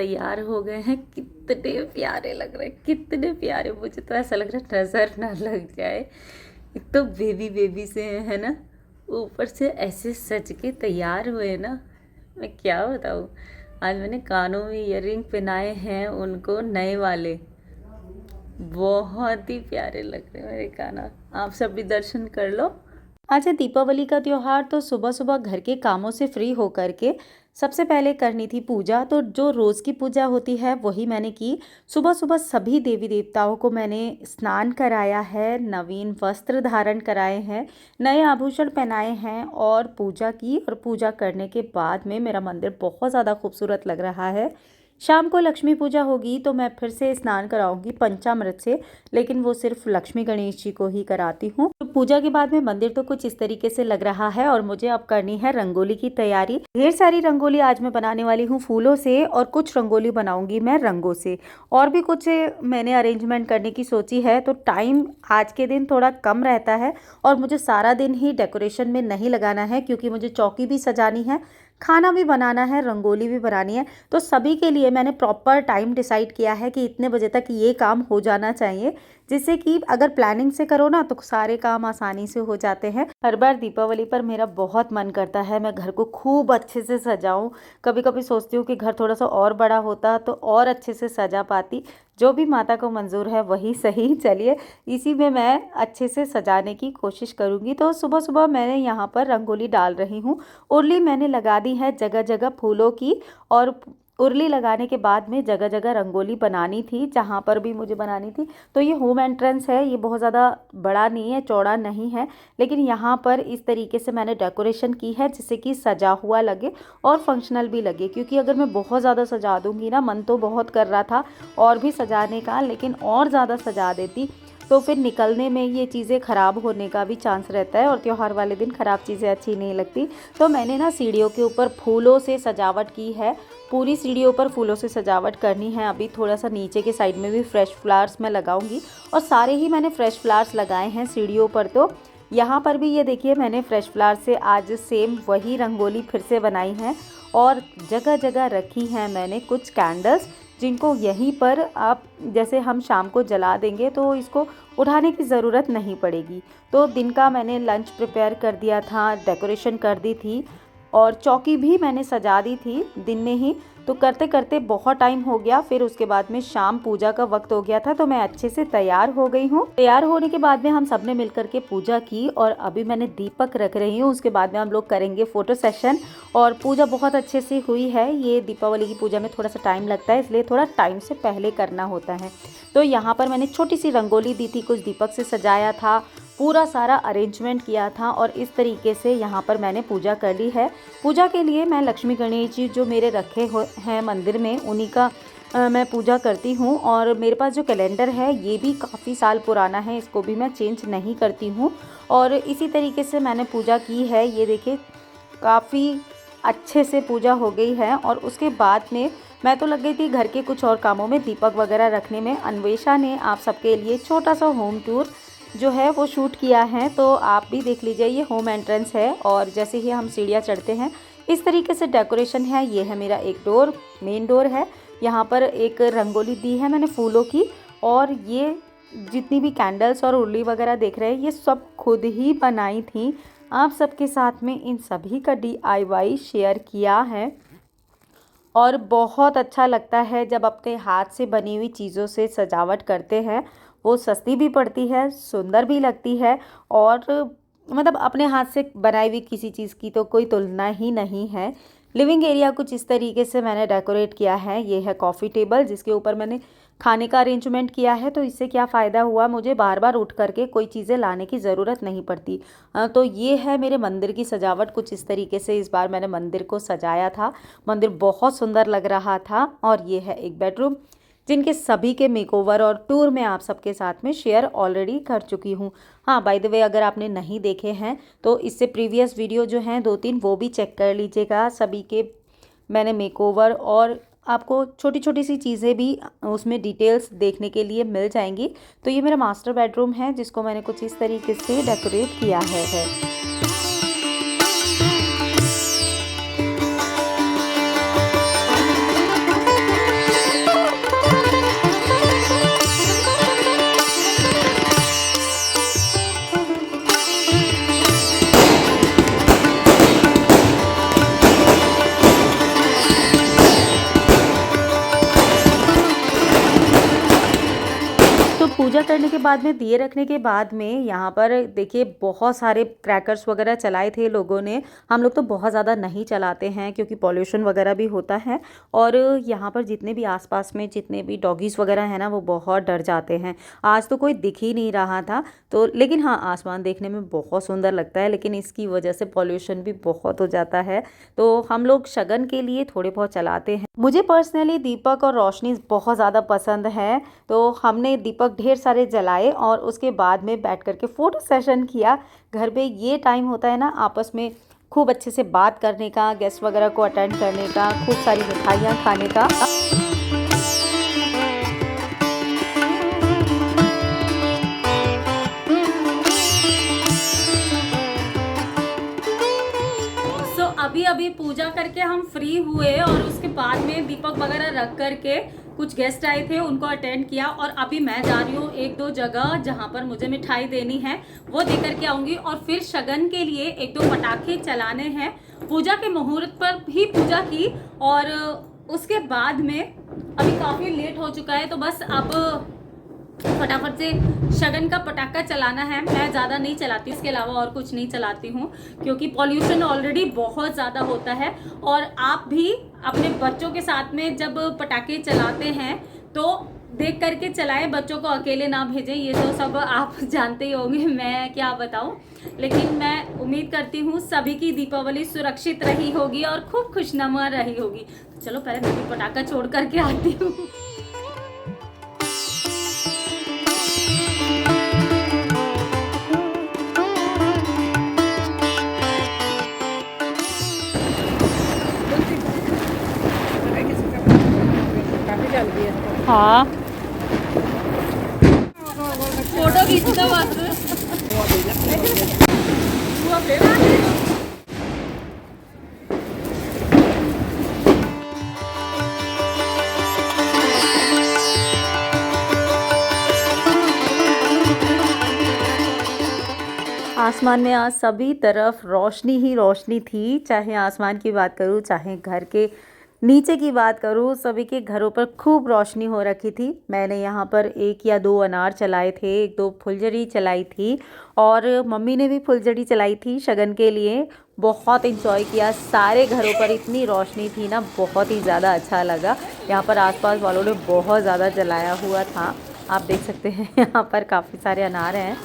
तैयार हो गए हैं। कितने प्यारे लग रहे हैं, कितने प्यारे। मुझे तो ऐसा लग रहा है नज़र ना लग जाए। एक तो बेबी बेबी से है ना, ऊपर से ऐसे सज के तैयार हुए ना, मैं क्या बताऊँ। आज मैंने कानों में ईयरिंग पहनाए हैं उनको, नए वाले। बहुत ही प्यारे लग रहे हैं मेरे काना। आप सब भी दर्शन कर लो। आज है दीपावली का त्योहार, तो सुबह सुबह घर के कामों से फ्री होकर के सबसे पहले करनी थी पूजा। तो जो रोज़ की पूजा होती है वही मैंने की। सुबह सुबह सभी देवी देवताओं को मैंने स्नान कराया है, नवीन वस्त्र धारण कराए हैं, नए आभूषण पहनाए हैं और पूजा की। और पूजा करने के बाद में मेरा मंदिर बहुत ज़्यादा खूबसूरत लग रहा है। शाम को लक्ष्मी पूजा होगी तो मैं फिर से स्नान कराऊंगी पंचामृत से, लेकिन वो सिर्फ लक्ष्मी गणेश जी को ही कराती हूँ। तो पूजा के बाद में मंदिर तो कुछ इस तरीके से लग रहा है और मुझे अब करनी है रंगोली की तैयारी। ढेर सारी रंगोली आज मैं बनाने वाली हूँ फूलों से, और कुछ रंगोली बनाऊंगी मैं रंगों से, और भी कुछ मैंने अरेंजमेंट करने की सोची है। तो टाइम आज के दिन थोड़ा कम रहता है और मुझे सारा दिन ही डेकोरेशन में नहीं लगाना है, क्योंकि मुझे चौकी भी सजानी है, खाना भी बनाना है, रंगोली भी बनानी है। तो सभी के लिए मैंने प्रॉपर टाइम डिसाइड किया है कि इतने बजे तक ये काम हो जाना चाहिए, जिससे कि अगर प्लानिंग से करो ना तो सारे काम आसानी से हो जाते हैं। हर बार दीपावली पर मेरा बहुत मन करता है मैं घर को खूब अच्छे से सजाऊं। कभी कभी सोचती हूँ कि घर थोड़ा सा और बड़ा होता तो और अच्छे से सजा पाती। जो भी माता को मंजूर है वही सही। चलिए, इसी में मैं अच्छे से सजाने की कोशिश करूँगी। तो सुबह सुबह मैंने यहाँ पर रंगोली डाल रही हूँ। उर्ली मैंने लगा दी है जगह जगह फूलों की, और उर्ली लगाने के बाद में जगह जगह रंगोली बनानी थी जहाँ पर भी मुझे बनानी थी। तो ये होम एंट्रेंस है, ये बहुत ज़्यादा बड़ा नहीं है, चौड़ा नहीं है, लेकिन यहाँ पर इस तरीके से मैंने डेकोरेशन की है जिससे कि सजा हुआ लगे और फंक्शनल भी लगे। क्योंकि अगर मैं बहुत ज़्यादा सजा दूँगी ना, मन तो बहुत कर रहा था और भी सजाने का, लेकिन और ज़्यादा सजा देती तो फिर निकलने में ये चीज़ें ख़राब होने का भी चांस रहता है, और त्यौहार वाले दिन ख़राब चीज़ें अच्छी नहीं लगती। तो मैंने ना सीढ़ियों के ऊपर फूलों से सजावट की है, पूरी सीढ़ियों पर फूलों से सजावट करनी है। अभी थोड़ा सा नीचे के साइड में भी फ्रेश फ्लावर्स मैं लगाऊंगी, और सारे ही मैंने फ्रेश फ्लावर्स लगाए हैं सीढ़ियों पर। तो यहाँ पर भी ये देखिए, मैंने फ्रेश फ्लावर से आज सेम वही रंगोली फिर से बनाई है, और जगह जगह रखी हैं मैंने कुछ कैंडल्स, जिनको यहीं पर आप जैसे हम शाम को जला देंगे तो इसको उठाने की ज़रूरत नहीं पड़ेगी। तो दिन का मैंने लंच प्रिपेयर कर दिया था, डेकोरेशन कर दी थी, और चौकी भी मैंने सजा दी थी दिन में ही। तो करते करते बहुत टाइम हो गया, फिर उसके बाद में शाम पूजा का वक्त हो गया था। तो मैं अच्छे से तैयार हो गई हूँ। तैयार होने के बाद में हम सब ने मिलकर के पूजा की, और अभी मैंने दीपक रख रही हूँ। उसके बाद में हम लोग करेंगे फ़ोटो सेशन। और पूजा बहुत अच्छे से हुई है। ये दीपावली की पूजा में थोड़ा सा टाइम लगता है, इसलिए थोड़ा टाइम से पहले करना होता है। तो यहाँ पर मैंने छोटी सी रंगोली दी थी, कुछ दीपक से सजाया था, पूरा सारा अरेंजमेंट किया था, और इस तरीके से यहाँ पर मैंने पूजा कर ली है। पूजा के लिए मैं लक्ष्मी गणेश जी जो मेरे रखे हैं मंदिर में, उन्हीं का मैं पूजा करती हूँ। और मेरे पास जो कैलेंडर है ये भी काफ़ी साल पुराना है, इसको भी मैं चेंज नहीं करती हूँ। और इसी तरीके से मैंने पूजा की है। ये देखिए, काफ़ी अच्छे से पूजा हो गई है। और उसके बाद में मैं तो लग गई थी घर के कुछ और कामों में, दीपक वगैरह रखने में। अन्वेषा ने आप सबके लिए छोटा सा होम टूर जो है वो शूट किया है, तो आप भी देख लीजिए। ये होम एंट्रेंस है, और जैसे ही हम सीढ़ियाँ चढ़ते हैं इस तरीके से डेकोरेशन है। ये है मेरा एक डोर, मेन डोर है। यहाँ पर एक रंगोली दी है मैंने फूलों की, और ये जितनी भी कैंडल्स और उर्ली वगैरह देख रहे हैं ये सब खुद ही बनाई थी। आप सबके साथ में इन सभी का DIY शेयर किया है। और बहुत अच्छा लगता है जब अपने हाथ से बनी हुई चीज़ों से सजावट करते हैं। वो सस्ती भी पड़ती है, सुंदर भी लगती है, और मतलब अपने हाथ से बनाई हुई किसी चीज़ की तो कोई तुलना ही नहीं है। लिविंग एरिया कुछ इस तरीके से मैंने डेकोरेट किया है। ये है कॉफ़ी टेबल जिसके ऊपर मैंने खाने का अरेंजमेंट किया है। तो इससे क्या फ़ायदा हुआ, मुझे बार बार उठ करके कोई चीज़ें लाने की ज़रूरत नहीं पड़ती। तो ये है मेरे मंदिर की सजावट, कुछ इस तरीके से इस बार मैंने मंदिर को सजाया था। मंदिर बहुत सुंदर लग रहा था। और ये है एक बेडरूम, जिनके सभी के मेकओवर और टूर में आप सबके साथ में शेयर ऑलरेडी कर चुकी हूँ। हाँ, बाय द वे, अगर आपने नहीं देखे हैं तो इससे प्रीवियस वीडियो जो हैं 2-3 वो भी चेक कर लीजिएगा। सभी के मैंने मेकओवर और आपको छोटी छोटी सी चीज़ें भी उसमें डिटेल्स देखने के लिए मिल जाएंगी। तो ये मेरा मास्टर बेडरूम है जिसको मैंने कुछ इस तरीके से डेकोरेट किया है। पूजा करने के बाद में, दिए रखने के बाद में, यहाँ पर देखिए बहुत सारे क्रैकर्स वगैरह चलाए थे लोगों ने। हम लोग तो बहुत ज़्यादा नहीं चलाते हैं क्योंकि पॉल्यूशन वगैरह भी होता है, और यहाँ पर जितने भी आसपास में जितने भी डॉगीज़ वगैरह हैं ना, वो बहुत डर जाते हैं। आज तो कोई दिख ही नहीं रहा था, तो लेकिन हाँ, आसमान देखने में बहुत सुंदर लगता है, लेकिन इसकी वजह से पॉल्यूशन भी बहुत हो जाता है। तो हम लोग शगन के लिए थोड़े बहुत चलाते हैं। मुझे पर्सनली दीपक और रोशनी बहुत ज़्यादा पसंद है, तो हमने दीपक ढेर सारे जलाए और उसके बाद में बैठ करके फ़ोटो सेशन किया। घर पे ये टाइम होता है ना आपस में खूब अच्छे से बात करने का, गेस्ट वगैरह को अटेंड करने का, खूब सारी मिठाइयाँ खाने का। अभी अभी पूजा करके हम फ्री हुए और उसके बाद में दीपक वगैरह रख करके कुछ गेस्ट आए थे, उनको अटेंड किया, और अभी मैं जा रही हूँ एक दो जगह जहाँ पर मुझे मिठाई देनी है, वो दे करके आऊँगी। और फिर शगन के लिए एक दो पटाखे चलाने हैं। पूजा के मुहूर्त पर ही पूजा की, और उसके बाद में अभी काफ़ी लेट हो चुका है, तो बस अब फटाफट से शगन का पटाखा चलाना है। मैं ज़्यादा नहीं चलाती, इसके अलावा और कुछ नहीं चलाती हूँ, क्योंकि पॉल्यूशन ऑलरेडी बहुत ज़्यादा होता है। और आप भी अपने बच्चों के साथ में जब पटाखे चलाते हैं तो देख करके चलाएं, बच्चों को अकेले ना भेजें। ये तो सब आप जानते ही होंगे, मैं क्या बताऊँ। लेकिन मैं उम्मीद करती हूँ सभी की दीपावली सुरक्षित रही होगी और खूब खुशनुमा रही होगी। तो चलो पहले मैं भी पटाखा छोड़ करके आती हूँ। हाँ, फोटो खींच दो बस। आसमान में आज सभी तरफ रोशनी ही रोशनी थी। चाहे आसमान की बात करूँ, चाहे घर के नीचे की बात करूँ, सभी के घरों पर खूब रोशनी हो रखी थी। मैंने यहाँ पर 1 या 2 अनार चलाए थे, 1-2 फुलझड़ी चलाई थी, और मम्मी ने भी फुलझड़ी चलाई थी शगन के लिए। बहुत इंजॉय किया, सारे घरों पर इतनी रोशनी थी ना, बहुत ही ज़्यादा अच्छा लगा। यहाँ पर आसपास वालों ने बहुत ज़्यादा जलाया हुआ था, आप देख सकते हैं। यहाँ पर काफ़ी सारे अनार हैं।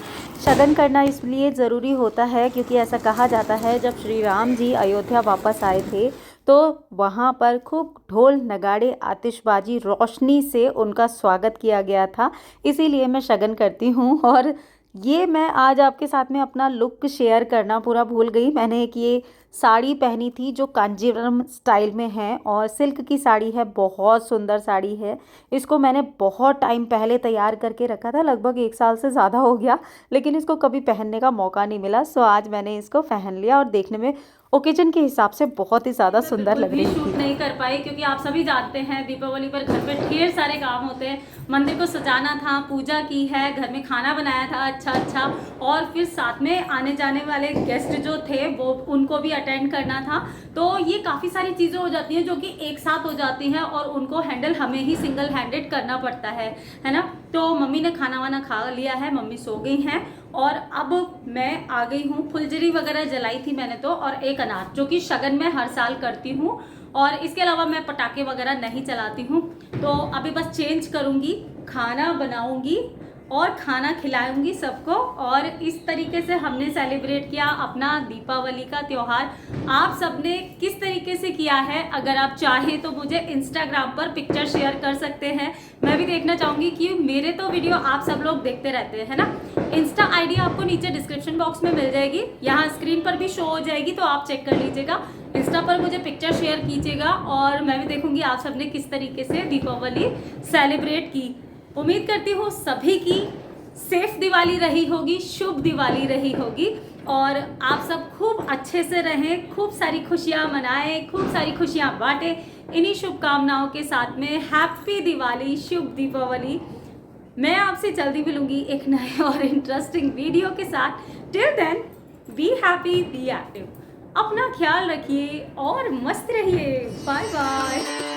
शगन करना इसलिए ज़रूरी होता है क्योंकि ऐसा कहा जाता है, जब श्री राम जी अयोध्या वापस आए थे तो वहाँ पर खूब ढोल नगाड़े आतिशबाजी रोशनी से उनका स्वागत किया गया था। इसीलिए मैं शगन करती हूँ। और ये मैं आज आपके साथ में अपना लुक शेयर करना पूरा भूल गई। मैंने एक ये साड़ी पहनी थी जो कांजीवरम स्टाइल में है, और सिल्क की साड़ी है, बहुत सुंदर साड़ी है। इसको मैंने बहुत टाइम पहले तैयार करके रखा था, लगभग 1 साल से ज़्यादा हो गया, लेकिन इसको कभी पहनने का मौका नहीं मिला। सो आज मैंने इसको पहन लिया, और देखने में ओकेजन के हिसाब से बहुत ही ज़्यादा सुंदर लग रही थी। शूट नहीं कर पाई क्योंकि आप सभी जानते हैं दीपावली पर घर पे ढेर सारे काम होते हैं। मंदिर को सजाना था, पूजा की है, घर में खाना बनाया था अच्छा, और फिर साथ में आने जाने वाले गेस्ट जो थे वो उनको भी अटेंड करना था। तो ये काफ़ी सारी चीज़ें हो जाती हैं जो कि एक साथ हो जाती हैं, और उनको हैंडल हमें ही सिंगल हैंडेड करना पड़ता है ना। तो मम्मी ने खाना वाना खा लिया है, मम्मी सो गई हैं, और अब मैं आ गई हूँ। फुलझड़ी वगैरह जलाई थी मैंने तो, और एक अनार जो कि शगन में हर साल करती हूँ, और इसके अलावा मैं पटाखे वगैरह नहीं चलाती हूँ। तो अभी बस चेंज करूँगी, खाना बनाऊँगी और खाना खिलाऊंगी सबको। और इस तरीके से हमने सेलिब्रेट किया अपना दीपावली का त्यौहार। आप सबने किस तरीके से किया है, अगर आप चाहें तो मुझे इंस्टाग्राम पर पिक्चर शेयर कर सकते हैं। मैं भी देखना चाहूँगी कि मेरे तो वीडियो आप सब लोग देखते रहते हैं ना। इंस्टा आईडी आपको नीचे डिस्क्रिप्शन बॉक्स में मिल जाएगी, यहाँ स्क्रीन पर भी शो हो जाएगी, तो आप चेक कर लीजिएगा। इंस्टा पर मुझे पिक्चर शेयर कीजिएगा, और मैं भी देखूँगी आप सबने किस तरीके से दीपावली सेलिब्रेट की। उम्मीद करती हूँ सभी की सेफ दिवाली रही होगी, शुभ दिवाली रही होगी, और आप सब खूब अच्छे से रहें, खूब सारी खुशियाँ मनाएं, खूब सारी खुशियाँ बांटें। इन्हीं शुभकामनाओं के साथ में हैप्पी दिवाली, शुभ दीपावली। मैं आपसे जल्दी मिलूंगी एक नए और इंटरेस्टिंग वीडियो के साथ। Till then be happy, be active, अपना ख्याल रखिए और मस्त रहिए। Bye bye.